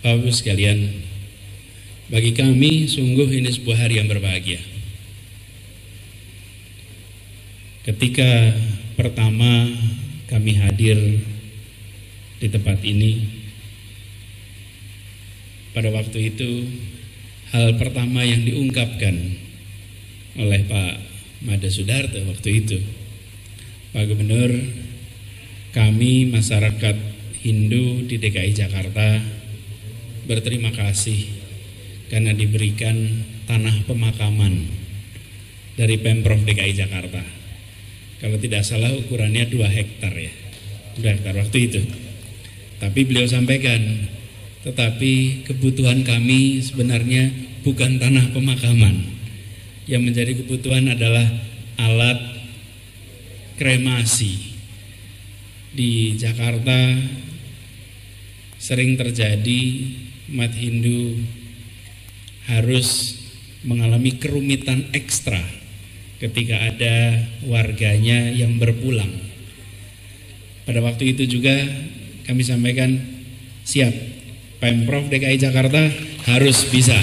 Bapak Ibu sekalian, bagi kami sungguh ini sebuah hari yang berbahagia. Ketika pertama kami hadir di tempat ini, pada waktu itu hal pertama yang diungkapkan oleh Pak Mada Sudarto waktu itu, Pak Gubernur, kami masyarakat Hindu di DKI Jakarta berterima kasih karena diberikan tanah pemakaman dari Pemprov DKI Jakarta. Kalau tidak salah ukurannya 2 hektar ya, 2 hektar waktu itu. Tapi beliau sampaikan, tetapi kebutuhan kami sebenarnya bukan tanah pemakaman. Yang menjadi kebutuhan adalah alat kremasi. Di Jakarta sering terjadi umat Hindu harus mengalami kerumitan ekstra ketika ada warganya yang berpulang. Pada waktu itu juga kami sampaikan, siap, Pemprov DKI Jakarta harus bisa.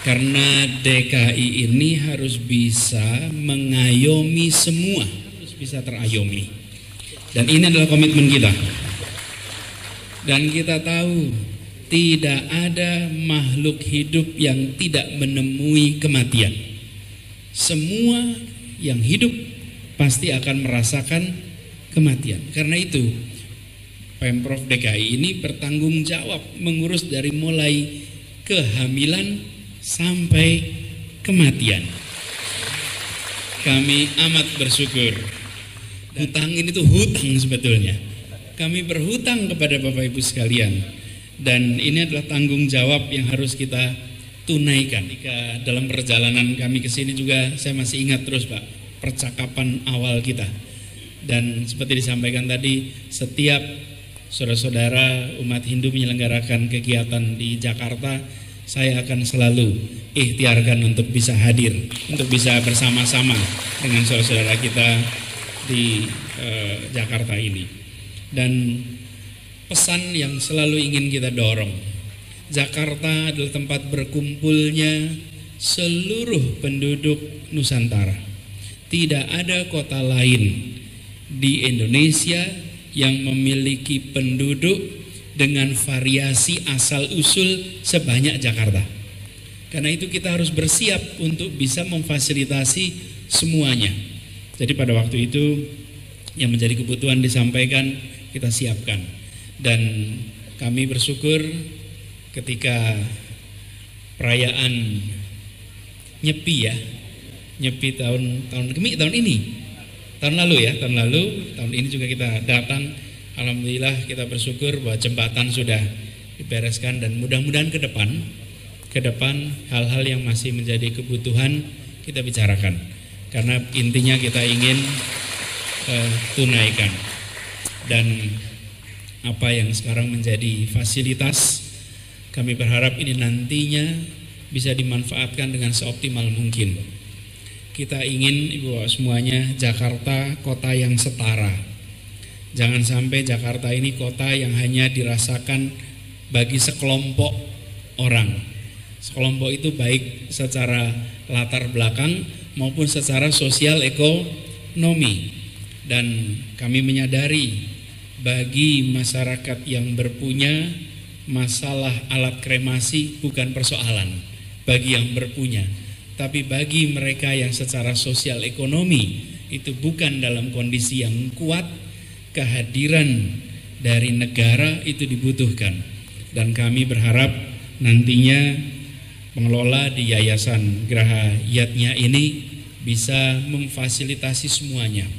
Karena DKI ini harus bisa mengayomi semua, harus bisa terayomi. Dan ini adalah komitmen kita. Dan kita tahu tidak ada makhluk hidup yang tidak menemui kematian. Semua yang hidup pasti akan merasakan kematian. Karena itu Pemprov DKI ini bertanggung jawab mengurus dari mulai kehamilan sampai kematian. Kami amat bersyukur. Hutang ini tuh hutang sebetulnya. Kami berhutang kepada Bapak Ibu sekalian, dan ini adalah tanggung jawab yang harus kita tunaikan. Jika dalam perjalanan kami ke sini juga saya masih ingat terus Pak percakapan awal kita. Dan seperti disampaikan tadi, setiap saudara-saudara umat Hindu menyelenggarakan kegiatan di Jakarta, saya akan selalu ikhtiarkan untuk bisa hadir, untuk bisa bersama-sama dengan saudara-saudara kita di Jakarta ini. Dan pesan yang selalu ingin kita dorong, Jakarta adalah tempat berkumpulnya seluruh penduduk Nusantara. Tidak ada kota lain di Indonesia yang memiliki penduduk dengan variasi asal-usul sebanyak Jakarta. Karena itu kita harus bersiap untuk bisa memfasilitasi semuanya. Jadi pada waktu itu yang menjadi kebutuhan disampaikan, kita siapkan. Dan kami bersyukur ketika perayaan Nyepi tahun ini, tahun ini juga kita datang. Alhamdulillah kita bersyukur bahwa jembatan sudah dibereskan, dan mudah-mudahan ke depan hal-hal yang masih menjadi kebutuhan kita bicarakan, karena intinya kita ingin tunaikan. Dan apa yang sekarang menjadi fasilitas, kami berharap ini nantinya bisa dimanfaatkan dengan seoptimal mungkin. Kita ingin Ibu Bapak semuanya Jakarta kota yang setara. Jangan sampai Jakarta ini kota yang hanya dirasakan bagi sekelompok orang. Sekelompok itu baik secara latar belakang maupun secara sosial ekonomi. Dan kami menyadari bagi masyarakat yang berpunya, masalah alat kremasi bukan persoalan bagi yang berpunya. Tapi bagi mereka yang secara sosial ekonomi itu bukan dalam kondisi yang kuat, kehadiran dari negara itu dibutuhkan. Dan kami berharap nantinya pengelola di Yayasan Graha Yatnya ini bisa memfasilitasi semuanya.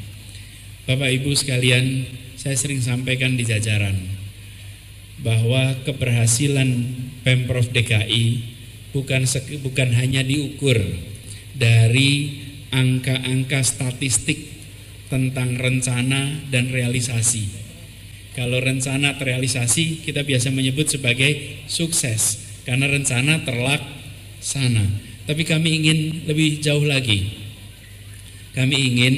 Bapak Ibu sekalian, saya sering sampaikan di jajaran bahwa keberhasilan Pemprov DKI bukan hanya diukur dari angka-angka statistik tentang rencana dan realisasi. Kalau rencana terrealisasi kita biasa menyebut sebagai sukses karena rencana terlaksana. Tapi kami ingin lebih jauh lagi. Kami ingin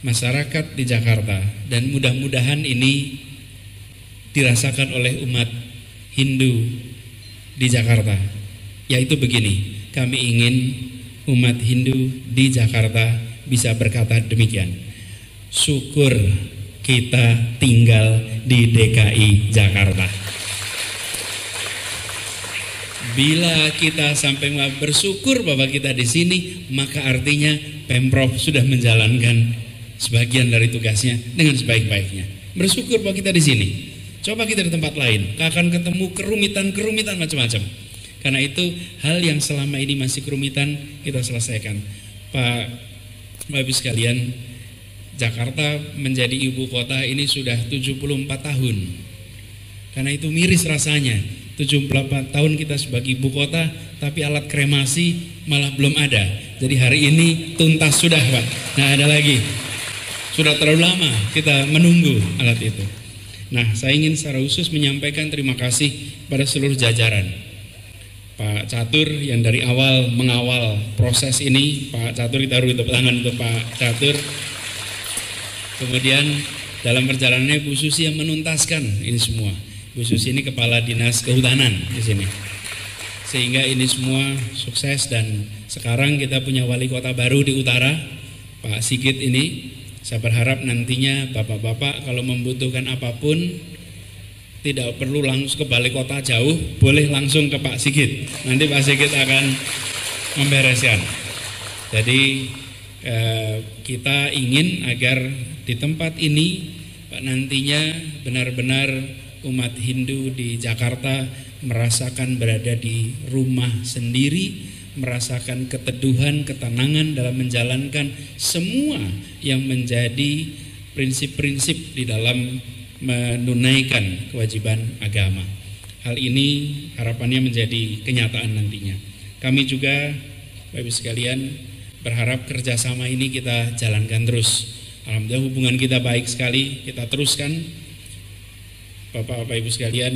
masyarakat di Jakarta, dan mudah-mudahan ini dirasakan oleh umat Hindu di Jakarta, yaitu begini, kami ingin umat Hindu di Jakarta bisa berkata demikian: syukur kita tinggal di DKI Jakarta. Bila kita sampai bersyukur bahwa kita di sini, maka artinya Pemprov sudah menjalankan sebagian dari tugasnya dengan sebaik-baiknya. Bersyukur bahwa kita di sini. Coba kita di tempat lain, akan ketemu kerumitan macam-macam. Karena itu hal yang selama ini masih kerumitan kita selesaikan. Bapak Ibu sekalian, Jakarta menjadi ibu kota ini sudah 74 tahun. Karena itu miris rasanya, 74 tahun kita sebagai ibu kota, tapi alat kremasi malah belum ada. Jadi hari ini tuntas sudah, Pak. Nah, ada lagi. Sudah terlalu lama kita menunggu alat itu. Nah, saya ingin secara khusus menyampaikan terima kasih pada seluruh jajaran. Pak Catur yang dari awal mengawal proses ini, Pak Catur, kita beri tepuk tangan untuk Pak Catur. Kemudian dalam perjalanannya Bu Susi yang menuntaskan ini semua. Bu Susi ini Kepala Dinas Kehutanan di sini. Sehingga ini semua sukses, dan sekarang kita punya wali kota baru di utara, Pak Sigit ini. Saya berharap nantinya bapak-bapak kalau membutuhkan apapun tidak perlu langsung ke balai kota jauh, boleh langsung ke Pak Sigit. Nanti Pak Sigit akan membereskan. Jadi kita ingin agar di tempat ini nantinya benar-benar umat Hindu di Jakarta merasakan berada di rumah sendiri, merasakan keteduhan, ketenangan dalam menjalankan semua yang menjadi prinsip-prinsip di dalam menunaikan kewajiban agama. Hal ini harapannya menjadi kenyataan nantinya. Kami juga, Bapak Ibu sekalian, berharap kerjasama ini kita jalankan terus. Alhamdulillah hubungan kita baik sekali, kita teruskan. Bapak-Bapak Ibu sekalian,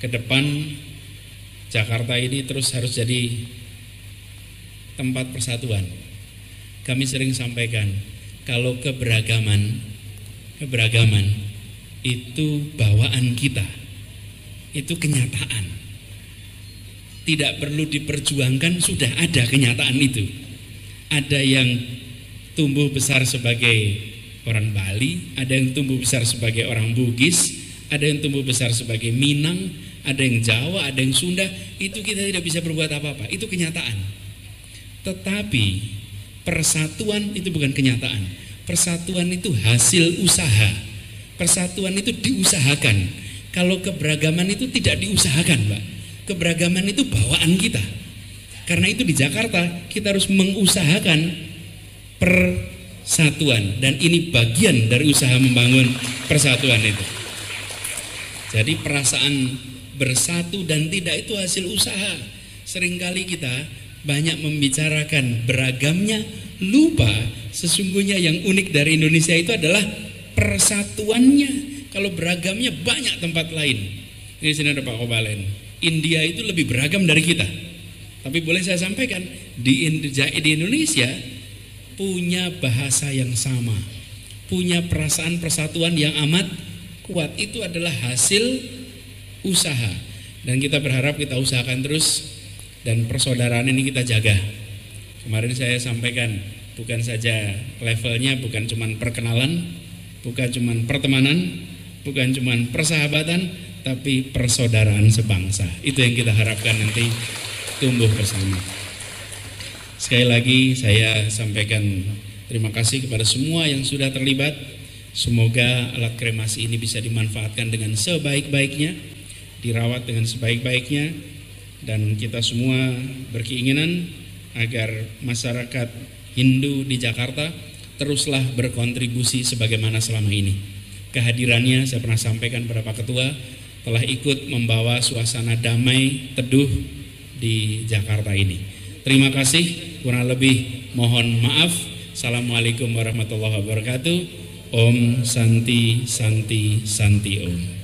ke depan Jakarta ini terus harus jadi tempat persatuan. Kami sering sampaikan, kalau keberagaman itu bawaan kita, itu kenyataan. Tidak perlu diperjuangkan, sudah ada kenyataan itu. Ada yang tumbuh besar sebagai orang Bali, ada yang tumbuh besar sebagai orang Bugis, ada yang tumbuh besar sebagai Minang, ada yang Jawa, ada yang Sunda. Itu kita tidak bisa berbuat apa-apa, itu kenyataan. Tetapi persatuan itu bukan kenyataan. Persatuan itu hasil usaha. Persatuan itu diusahakan. Kalau keberagaman itu tidak diusahakan, Pak. Keberagaman itu bawaan kita. Karena itu di Jakarta kita harus mengusahakan persatuan, dan ini bagian dari usaha membangun persatuan itu. Jadi perasaan bersatu dan tidak itu hasil usaha. Seringkali kita banyak membicarakan beragamnya, lupa sesungguhnya yang unik dari Indonesia itu adalah persatuannya. Kalau beragamnya banyak tempat lain. Di sini ada Pak Kobalen. India itu lebih beragam dari kita. Tapi boleh saya sampaikan, di Indonesia punya bahasa yang sama, punya perasaan persatuan yang amat kuat. Itu adalah hasil usaha, dan kita berharap kita usahakan terus. Dan persaudaraan ini kita jaga. Kemarin saya sampaikan, bukan saja levelnya bukan cuma perkenalan, bukan cuma pertemanan, bukan cuma persahabatan, tapi persaudaraan sebangsa. Itu yang kita harapkan nanti tumbuh bersama. Sekali lagi saya sampaikan terima kasih kepada semua yang sudah terlibat. Semoga alat kremasi ini bisa dimanfaatkan dengan sebaik-baiknya, dirawat dengan sebaik-baiknya. Dan kita semua berkeinginan agar masyarakat Hindu di Jakarta teruslah berkontribusi sebagaimana selama ini. Kehadirannya saya pernah sampaikan kepada Pak Ketua, telah ikut membawa suasana damai, teduh di Jakarta ini. Terima kasih, kurang lebih mohon maaf. Assalamualaikum warahmatullahi wabarakatuh. Om Santi Santi Santi Om.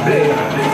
Oke.